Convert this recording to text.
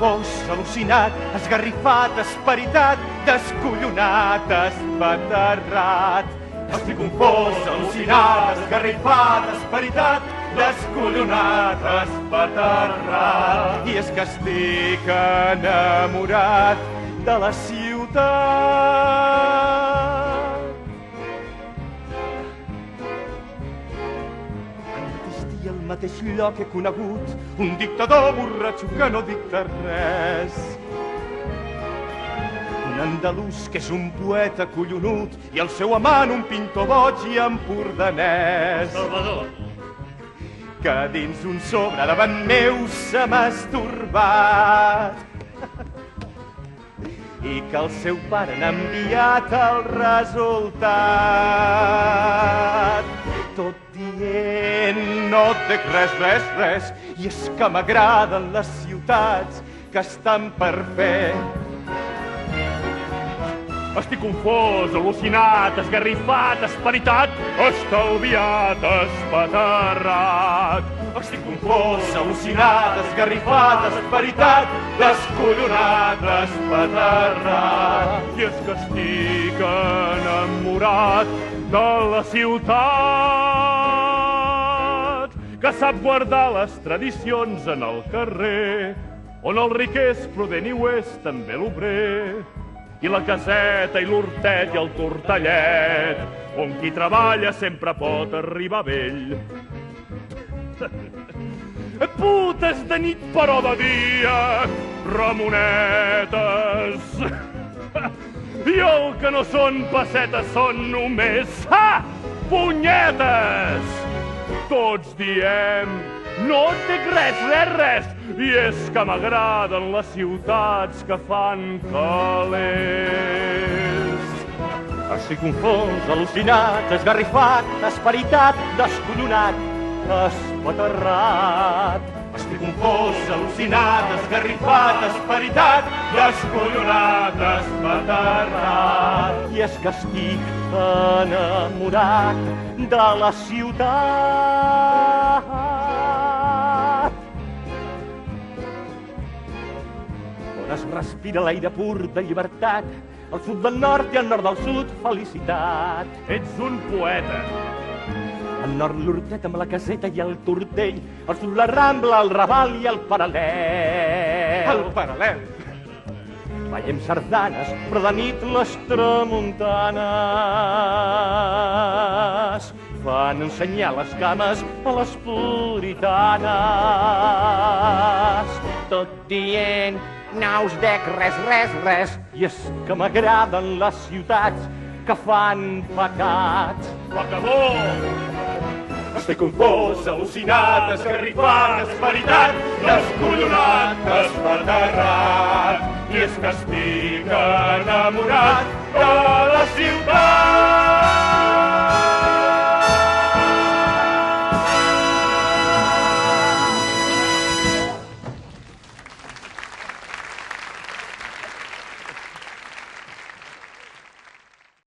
confós, al·lucinat, esgarrifat, esperitat, descollonat, espaterrat. Estic confós, al·lucinat, esgarrifat, esperitat, descollonat, espaterrat. I és que estic enamorat de la ciutat. Al mateix lloc he conegut un dictador borratxo que no dicta res. Un andalús que és un poeta collonut i el seu amant un pintor boig i empordanès. Salvador. Que dins un sobre davant meu s'ha masturbat i que el seu pare n'ha enviat el resultat. Tot dient no et dec res, res, res, i és que m'agraden les ciutats que estan per fer. Estic confós, al·lucinat, esgarrifat, esperitat, estalviat, espaterrat. Estic confós, al·lucinat, esgarrifat, esperitat, descollonat, espaterrat. I és que estic enamorat de la ciutat que sap guardar les tradicions en el carrer, on el ric és prudent i ho és també l'obrer, i la caseta i l'hortet i el tortellet, on qui treballa sempre pot arribar vell. Putes de nit però de dia, ramonetes, i el que no són pessetes són només, punyetes! Tots diem, no et dic res, res, res, i és que m'agraden les ciutats que fan calés. Estic confós, al·lucinat, esgarrifat, esperitat, descollonat, espaterrat. Estic confós, al·lucinat, esgarrifat, esperitat, descollonat, espaterrat. I és que estic enamorat de la ciutat, on es respira l'aire pur de llibertat, al sud del nord i al nord del sud, felicitat. Ets un poeta. Al nord l'hortet amb la caseta i el tortell, al sud la Rambla, el Raval i el Paral·lel. El Paral·lel. Ballem sardanes, però de nit les tramuntanes fan ensenyar les cames a les puritanes. Tot dient, no us dec res, res, res, i és que m'agraden les ciutats que fan pecats. Pecador! Estic confós, al·lucinat, esgarrifat, esperitat, descollonat, espaterrat. I és que estic enamorat de la ciutat.